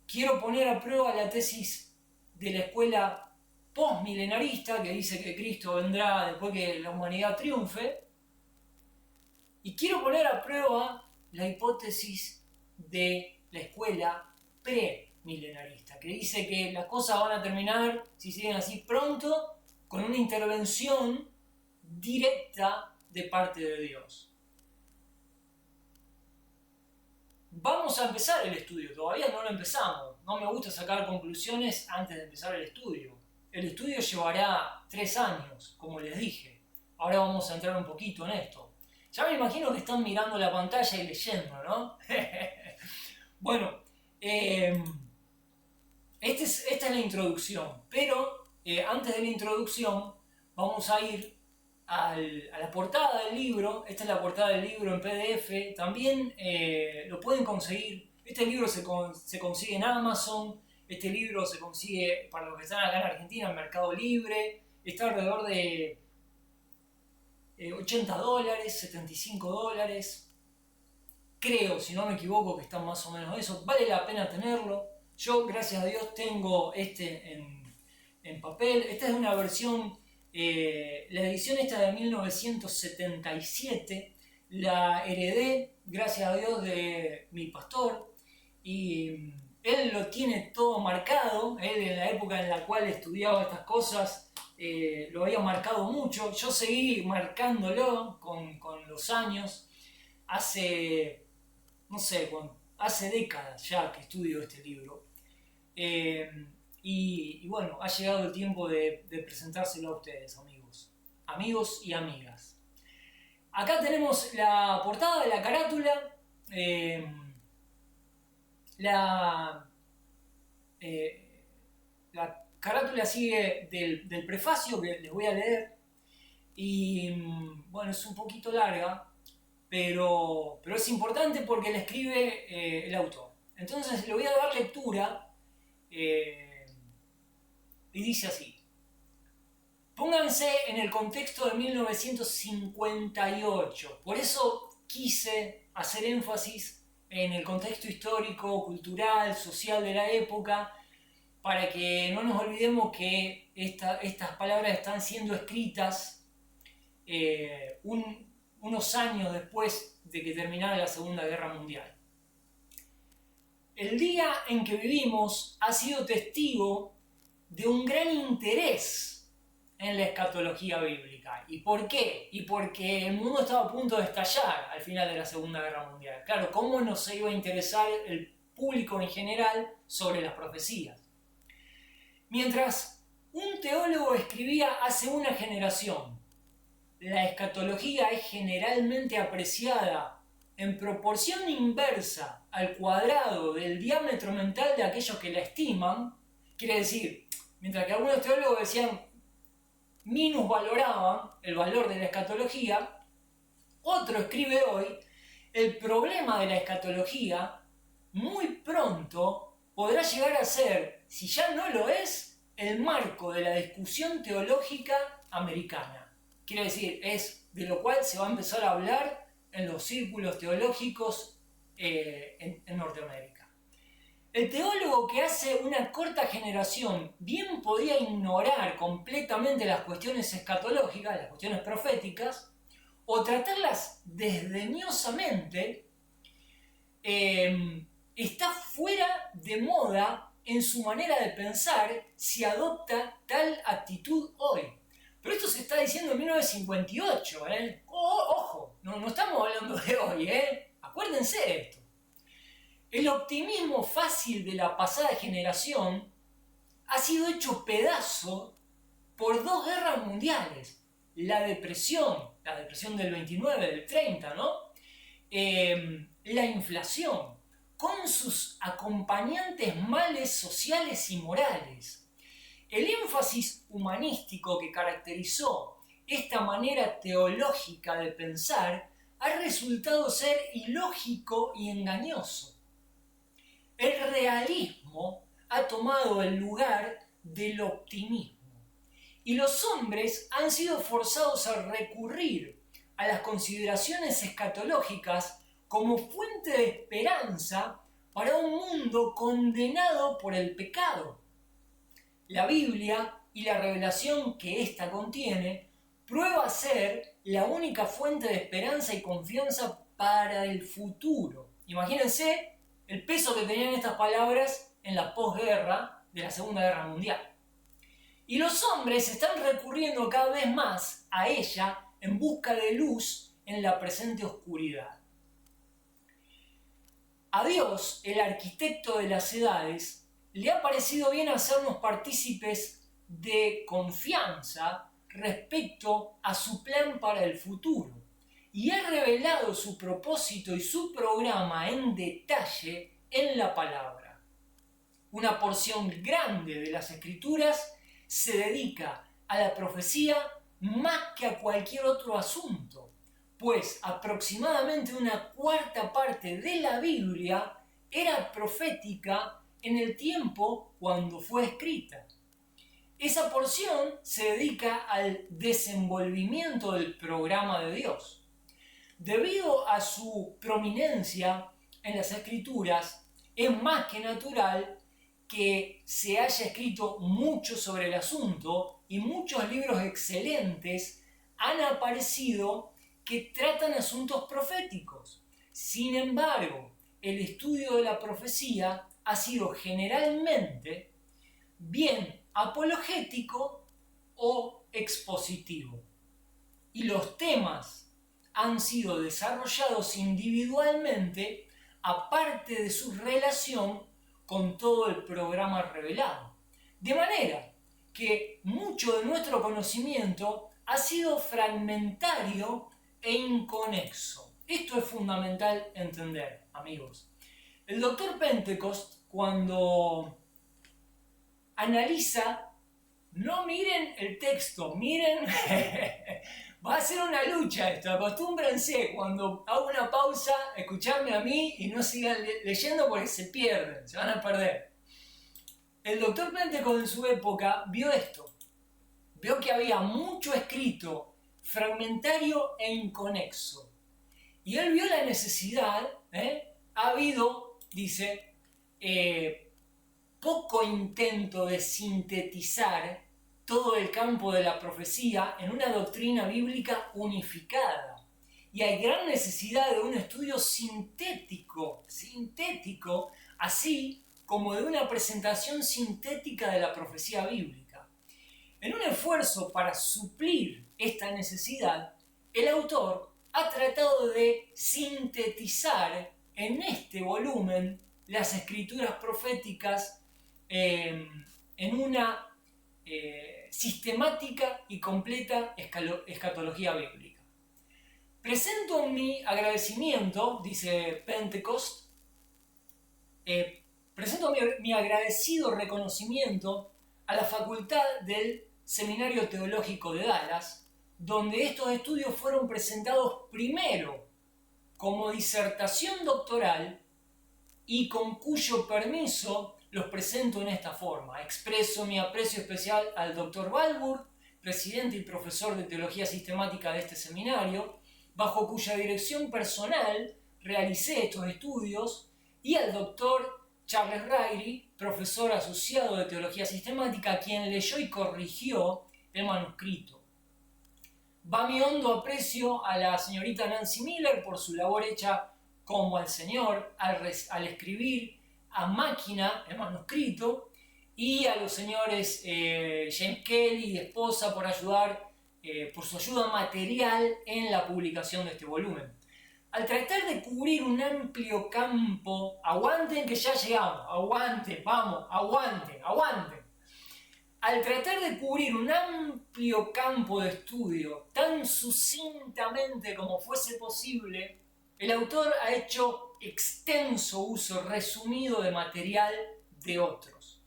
[SPEAKER 1] Quiero poner a prueba la tesis de la escuela postmilenarista que dice que Cristo vendrá después que la humanidad triunfe. Y quiero poner a prueba la hipótesis de la escuela premilenarista, que dice que las cosas van a terminar, si siguen así pronto, con una intervención directa de parte de Dios. Vamos a empezar el estudio, todavía no lo empezamos. No me gusta sacar conclusiones antes de empezar el estudio. El estudio llevará 3 años, como les dije. Ahora vamos a entrar un poquito en esto. Ya me imagino que están mirando la pantalla y leyendo, ¿no? Bueno, esta es la introducción, pero antes de la introducción vamos a ir a la portada del libro. Esta es la portada del libro en PDF, también lo pueden conseguir. Este libro se consigue en Amazon, este libro se consigue, para los que están acá en Argentina, en Mercado Libre, está alrededor de $80, $75, creo, si no me equivoco, que están más o menos eso. Vale la pena tenerlo. Yo, gracias a Dios, tengo este en papel. Esta es una versión, la edición esta de 1977, la heredé, gracias a Dios, de mi pastor, y él lo tiene todo marcado. Él, en la época en la cual estudiaba estas cosas, lo había marcado mucho. Yo seguí marcándolo con los años. Hace, no sé, hace décadas ya que estudio este libro. Y bueno, ha llegado el tiempo de presentárselo a ustedes, amigos y amigas. Acá tenemos la portada de la carátula. La carátula sigue del prefacio que les voy a leer. Y bueno, es un poquito larga, pero es importante porque la escribe el autor. Entonces le voy a dar lectura y dice así: pónganse en el contexto de 1958. Por eso quise hacer énfasis en el contexto histórico, cultural, social de la época, para que no nos olvidemos que estas palabras están siendo escritas unos años después de que terminara la Segunda Guerra Mundial. El día en que vivimos ha sido testigo de un gran interés en la escatología bíblica. ¿Y por qué? Y porque el mundo estaba a punto de estallar al final de la Segunda Guerra Mundial. Claro, ¿cómo no se iba a interesar el público en general sobre las profecías? Mientras un teólogo escribía hace una generación: la escatología es generalmente apreciada en proporción inversa al cuadrado del diámetro mental de aquellos que la estiman. Quiere decir, mientras que algunos teólogos decían, minusvaloraban el valor de la escatología, otro escribe hoy: el problema de la escatología muy pronto podrá llegar a ser, si ya no lo es, el marco de la discusión teológica americana. Quiere decir, es de lo cual se va a empezar a hablar en los círculos teológicos en Norteamérica. El teólogo que hace una corta generación bien podía ignorar completamente las cuestiones escatológicas, las cuestiones proféticas, o tratarlas desdeñosamente, está fuera de moda en su manera de pensar si adopta tal actitud hoy. Pero esto se está diciendo en 1958, ¿eh? Ojo, no estamos hablando de hoy, ¿eh? Acuérdense de esto. El optimismo fácil de la pasada generación ha sido hecho pedazo por 2 guerras mundiales. La depresión del 29, del 30, ¿no? La inflación, con sus acompañantes males sociales y morales. El énfasis humanístico que caracterizó esta manera teológica de pensar ha resultado ser ilógico y engañoso. El realismo ha tomado el lugar del optimismo y los hombres han sido forzados a recurrir a las consideraciones escatológicas como fuente de esperanza para un mundo condenado por el pecado. La Biblia y la revelación que ésta contiene prueba ser la única fuente de esperanza y confianza para el futuro. Imagínense el peso que tenían estas palabras en la posguerra de la Segunda Guerra Mundial. Y los hombres están recurriendo cada vez más a ella en busca de luz en la presente oscuridad. A Dios, el arquitecto de las edades, le ha parecido bien hacernos partícipes de confianza respecto a su plan para el futuro y ha revelado su propósito y su programa en detalle en la palabra. Una porción grande de las Escrituras se dedica a la profecía más que a cualquier otro asunto, pues aproximadamente una cuarta parte de la Biblia era profética en el tiempo cuando fue escrita. Esa porción se dedica al desenvolvimiento del programa de Dios. Debido a su prominencia en las Escrituras, es más que natural que se haya escrito mucho sobre el asunto y muchos libros excelentes han aparecido que tratan asuntos proféticos. Sin embargo, el estudio de la profecía ha sido generalmente bien apologético o expositivo. Y los temas han sido desarrollados individualmente aparte de su relación con todo el programa revelado. De manera que mucho de nuestro conocimiento ha sido fragmentario e inconexo. Esto es fundamental entender, amigos. El Dr. Pentecost, cuando analiza, no miren el texto, miren, va a ser una lucha esto, acostúmbrense cuando hago una pausa, escucharme a mí y no sigan leyendo porque se pierden, se van a perder. El Dr. Pentecost en su época vio esto, vio que había mucho escrito fragmentario e inconexo. Y él vio la necesidad, ha habido, dice, poco intento de sintetizar todo el campo de la profecía en una doctrina bíblica unificada. Y hay gran necesidad de un estudio sintético, así como de una presentación sintética de la profecía bíblica. En un esfuerzo para suplir esta necesidad, el autor ha tratado de sintetizar en este volumen las escrituras proféticas en una sistemática y completa escatología bíblica. Presento mi agradecimiento, dice Pentecost, presento mi agradecido reconocimiento a la Facultad del Seminario Teológico de Dallas, donde estos estudios fueron presentados primero como disertación doctoral y con cuyo permiso los presento en esta forma. Expreso mi aprecio especial al Dr. Balburg, presidente y profesor de Teología Sistemática de este seminario, bajo cuya dirección personal realicé estos estudios, y al Dr. Charles Ryrie, profesor asociado de Teología Sistemática, quien leyó y corrigió el manuscrito. Va mi hondo aprecio a la señorita Nancy Miller por su labor hecha como al Señor al escribir a máquina el manuscrito, y a los señores James Kelly y esposa por su ayuda material en la publicación de este volumen. Al tratar de cubrir un amplio campo, aguanten que ya llegamos, aguanten, vamos, aguanten. Al tratar de cubrir un amplio campo de estudio tan sucintamente como fuese posible, el autor ha hecho extenso uso resumido de material de otros.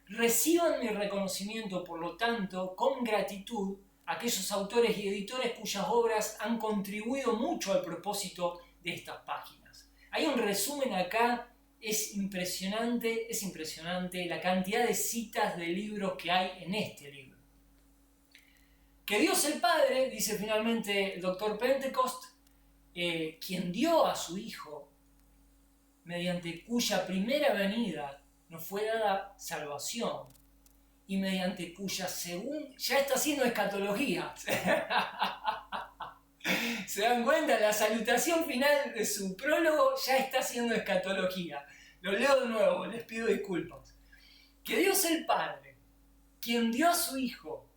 [SPEAKER 1] Reciban mi reconocimiento, por lo tanto, con gratitud a aquellos autores y editores cuyas obras han contribuido mucho al propósito de estas páginas. Hay un resumen acá, es impresionante la cantidad de citas de libros que hay en este libro. Que Dios el Padre, dice finalmente el Dr. Pentecost, quien dio a su Hijo, mediante cuya primera venida nos fue dada salvación, y mediante cuya según ya está haciendo escatología. ¿Se dan cuenta? La salutación final de su prólogo ya está haciendo escatología. Lo leo de nuevo, les pido disculpas. Que Dios el Padre, quien dio a su Hijo,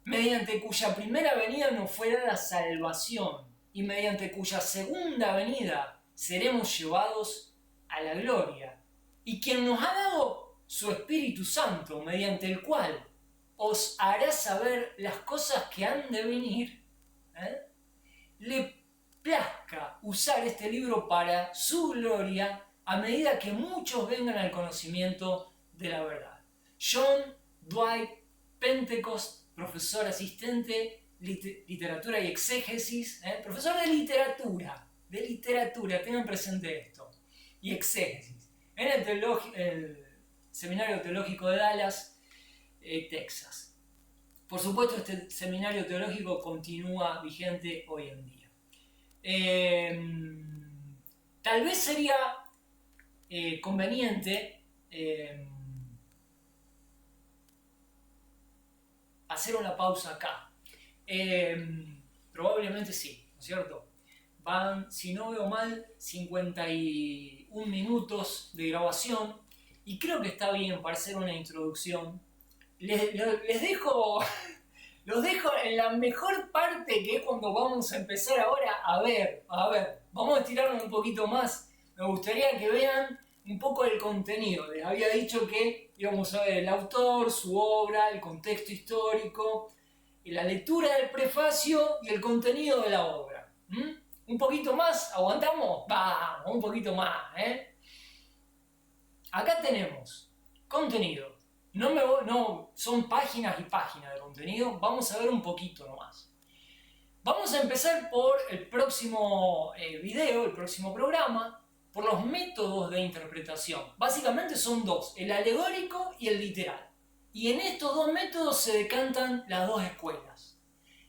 [SPEAKER 1] mediante cuya primera venida nos fuera la salvación y mediante cuya segunda venida seremos llevados a la gloria, y quien nos ha dado su Espíritu Santo, mediante el cual os hará saber las cosas que han de venir, le plazca usar este libro para su gloria a medida que muchos vengan al conocimiento de la verdad. John Dwight Pentecost, profesor asistente, literatura y exégesis, profesor de literatura, tengan presente esto, y exégesis, en el Seminario Teológico de Dallas, Texas. Por supuesto, este seminario teológico continúa vigente hoy en día. Tal vez sería conveniente hacer una pausa acá. Probablemente sí, ¿no es cierto? Van, si no veo mal, 51 minutos de grabación y creo que está bien para hacer una introducción. Les dejo, los dejo en la mejor parte, que es cuando vamos a empezar ahora a ver, vamos a estirarnos un poquito más. Me gustaría que vean un poco el contenido. Les había dicho que íbamos a ver el autor, su obra, el contexto histórico, la lectura del prefacio y el contenido de la obra. ¿Un poquito más? ¿Aguantamos? Vamos, un poquito más, Acá tenemos contenido. No, son páginas y páginas de contenido. Vamos a ver un poquito nomás. Vamos a empezar por el próximo video, el próximo programa, por los métodos de interpretación. Básicamente son dos, el alegórico y el literal. Y en estos dos métodos se decantan las dos escuelas.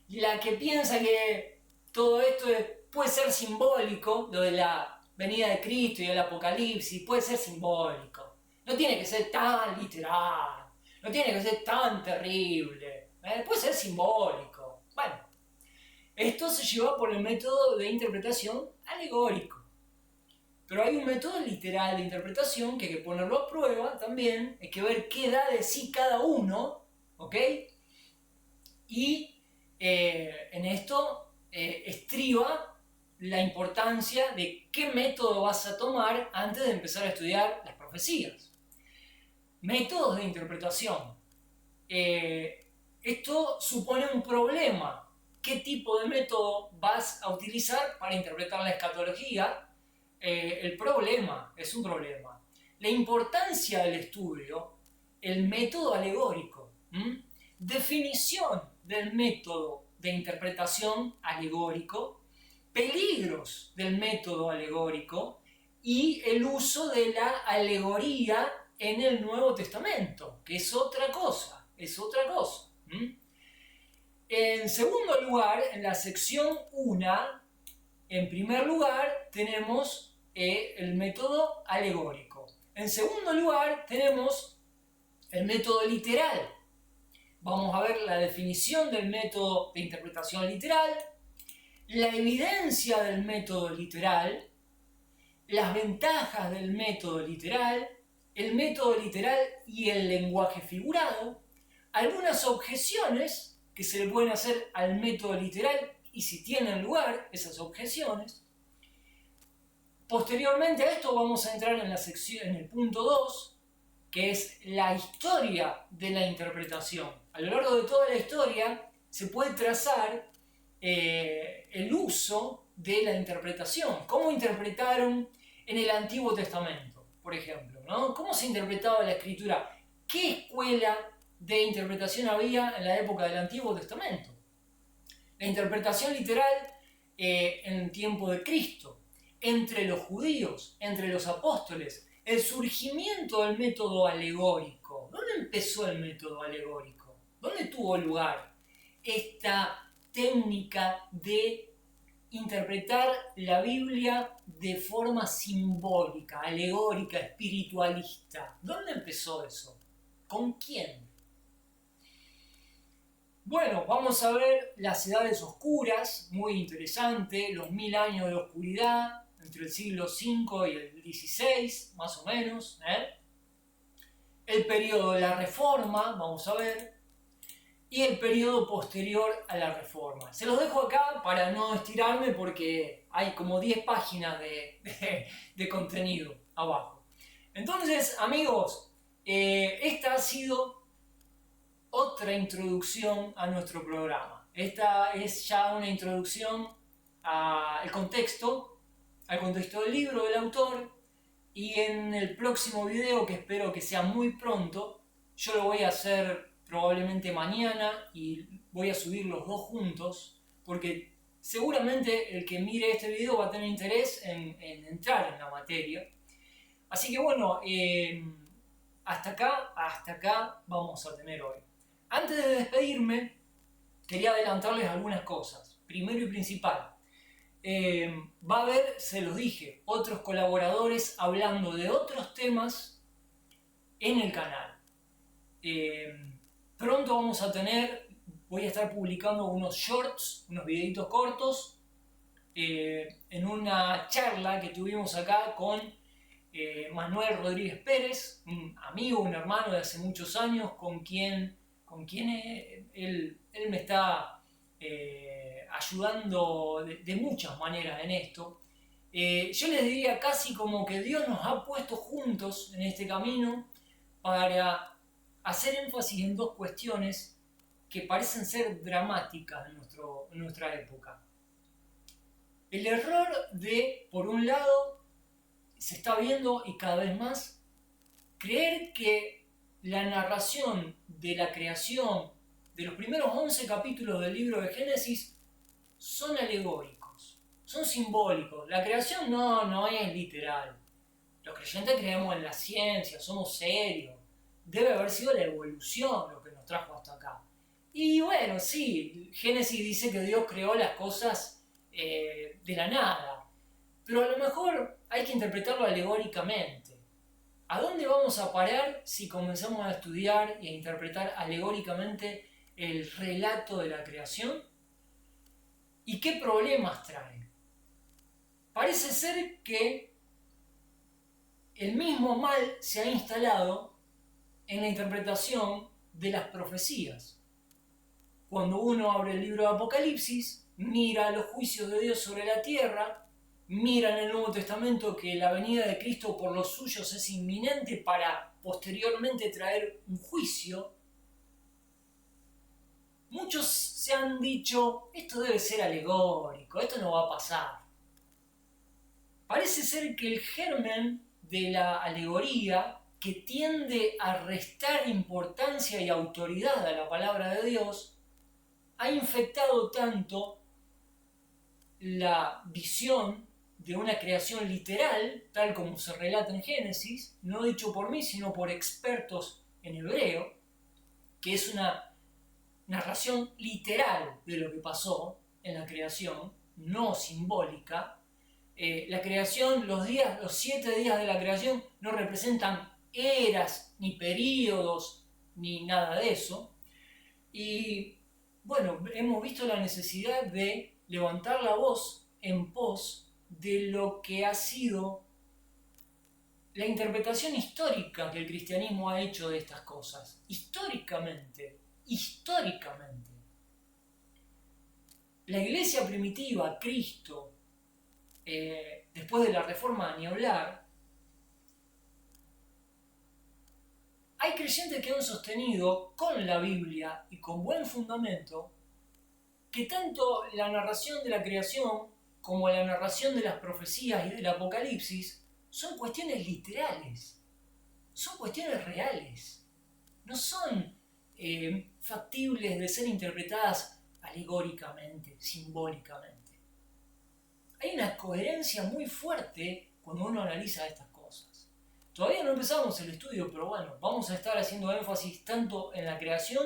[SPEAKER 1] La que piensa que todo esto puede ser simbólico, lo de la venida de Cristo y el Apocalipsis, puede ser simbólico. No tiene que ser tan literal, no tiene que ser tan terrible, puede ser simbólico. Bueno, esto se lleva por el método de interpretación alegórico. Pero hay un método literal de interpretación que hay que ponerlo a prueba también, hay que ver qué da de sí cada uno, ¿ok? Y en esto estriba la importancia de qué método vas a tomar antes de empezar a estudiar las profecías. Métodos de interpretación. Esto supone un problema. ¿Qué tipo de método vas a utilizar para interpretar la escatología? El problema es un problema. La importancia del estudio, el método alegórico. Definición del método de interpretación alegórico, peligros del método alegórico y el uso de la alegoría en el Nuevo Testamento, que es otra cosa, En segundo lugar, en la sección 1, en primer lugar tenemos el método alegórico. En segundo lugar tenemos el método literal. Vamos a ver la definición del método de interpretación literal, la evidencia del método literal, las ventajas del método literal, el método literal y el lenguaje figurado, algunas objeciones que se le pueden hacer al método literal y si tienen lugar esas objeciones. Posteriormente a esto vamos a entrar en la sección, en el punto 2, que es la historia de la interpretación. A lo largo de toda la historia se puede trazar el uso de la interpretación. ¿Cómo interpretaron en el Antiguo Testamento, por ejemplo, ¿no? ¿Cómo se interpretaba la Escritura? ¿Qué escuela de interpretación había en la época del Antiguo Testamento? La interpretación literal en el tiempo de Cristo, entre los judíos, entre los apóstoles, el surgimiento del método alegórico. ¿Dónde empezó el método alegórico? ¿Dónde tuvo lugar esta técnica de interpretar la Biblia de forma simbólica, alegórica, espiritualista? ¿Dónde empezó eso? ¿Con quién? Bueno, vamos a ver las edades oscuras, muy interesante, los 1000 años de oscuridad, entre el siglo V y el XVI, más o menos. El periodo de la Reforma, vamos a ver, y el periodo posterior a la Reforma. Se los dejo acá para no estirarme porque hay como 10 páginas de contenido abajo. Entonces, amigos, esta ha sido otra introducción a nuestro programa. Esta es ya una introducción al contexto del libro, del autor, y en el próximo video, que espero que sea muy pronto, yo lo voy a hacer probablemente mañana y voy a subir los dos juntos, porque seguramente el que mire este video va a tener interés en entrar en la materia. Así que bueno, hasta acá vamos a tener hoy. Antes de despedirme, quería adelantarles algunas cosas. Primero y principal, va a haber, se los dije, otros colaboradores hablando de otros temas en el canal. Pronto vamos a voy a estar publicando unos shorts, unos videitos cortos, en una charla que tuvimos acá con Manuel Rodríguez Pérez, un amigo, un hermano de hace muchos años, con quien él me está ayudando de muchas maneras en esto. Yo les diría casi como que Dios nos ha puesto juntos en este camino para hacer énfasis en dos cuestiones que parecen ser dramáticas en nuestra época. El error de, por un lado, se está viendo y cada vez más, creer que la narración de la creación de los primeros 11 capítulos del libro de Génesis son alegóricos, son simbólicos. La creación no es literal. Los creyentes creemos en la ciencia, somos serios. Debe haber sido la evolución lo que nos trajo hasta acá. Y bueno, sí, Génesis dice que Dios creó las cosas de la nada, pero a lo mejor hay que interpretarlo alegóricamente. ¿A dónde vamos a parar si comenzamos a estudiar y a interpretar alegóricamente el relato de la creación? ¿Y qué problemas trae? Parece ser que el mismo mal se ha instalado en la interpretación de las profecías. Cuando uno abre el libro de Apocalipsis, mira los juicios de Dios sobre la tierra, mira en el Nuevo Testamento que la venida de Cristo por los suyos es inminente para posteriormente traer un juicio. Muchos se han dicho, esto debe ser alegórico, esto no va a pasar. Parece ser que el germen de la alegoría, que tiende a restar importancia y autoridad a la palabra de Dios, ha infectado tanto la visión de una creación literal, tal como se relata en Génesis, no dicho por mí, sino por expertos en hebreo, que es una narración literal de lo que pasó en la creación, no simbólica. La creación, los 7 días de la creación no representan eras, ni periodos, ni nada de eso. Y bueno, hemos visto la necesidad de levantar la voz en pos de lo que ha sido la interpretación histórica que el cristianismo ha hecho de estas cosas. Históricamente. La iglesia primitiva, Cristo, después de la Reforma, ni hablar, hay creyentes que han sostenido con la Biblia y con buen fundamento que tanto la narración de la creación como la narración de las profecías y del Apocalipsis son cuestiones literales, son cuestiones reales, no son factibles de ser interpretadas alegóricamente, simbólicamente. Hay una coherencia muy fuerte cuando uno analiza estas cosas. Todavía no empezamos el estudio, pero bueno, vamos a estar haciendo énfasis tanto en la creación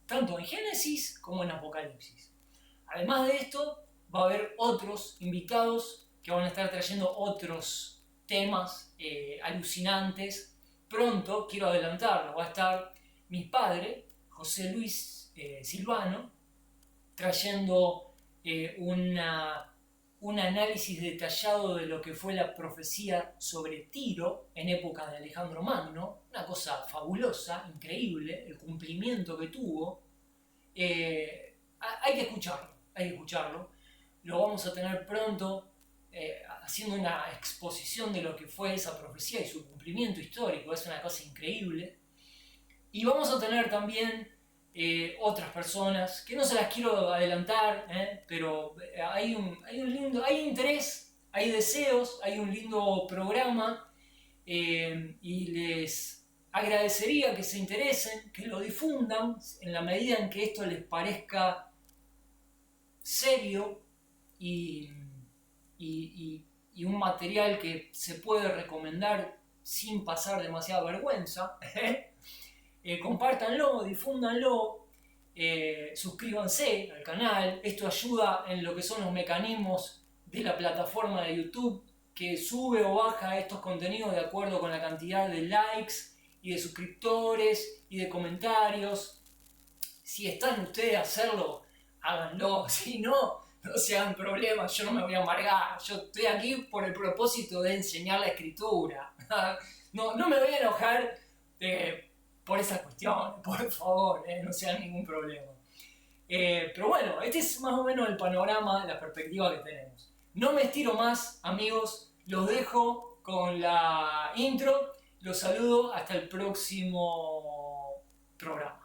[SPEAKER 1] tanto en Génesis como en Apocalipsis. Además de esto, va a haber otros invitados que van a estar trayendo otros temas alucinantes pronto, quiero adelantarlo, va a estar mi padre, José Luis Silvano, trayendo un análisis detallado de lo que fue la profecía sobre Tiro en época de Alejandro Magno, una cosa fabulosa, increíble, el cumplimiento que tuvo. Hay que escucharlo, hay que escucharlo. Lo vamos a tener pronto haciendo una exposición de lo que fue esa profecía y su cumplimiento histórico, es una cosa increíble. Y vamos a tener también otras personas, que no se las quiero adelantar, pero hay interés, hay deseos, hay un lindo programa y les agradecería que se interesen, que lo difundan en la medida en que esto les parezca serio y, y un material que se puede recomendar sin pasar demasiada vergüenza. Compártanlo, difúndanlo, suscríbanse al canal. Esto ayuda en lo que son los mecanismos de la plataforma de YouTube, que sube o baja estos contenidos de acuerdo con la cantidad de likes y de suscriptores y de comentarios. Si están ustedes a hacerlo, háganlo. Si no, no se hagan problemas, yo no me voy a amargar. Yo estoy aquí por el propósito de enseñar la escritura. No me voy a enojar por esas cuestiones, por favor, no sea ningún problema. Pero bueno, este es más o menos el panorama, la perspectiva que tenemos. No me estiro más, amigos, los dejo con la intro, los saludo hasta el próximo programa.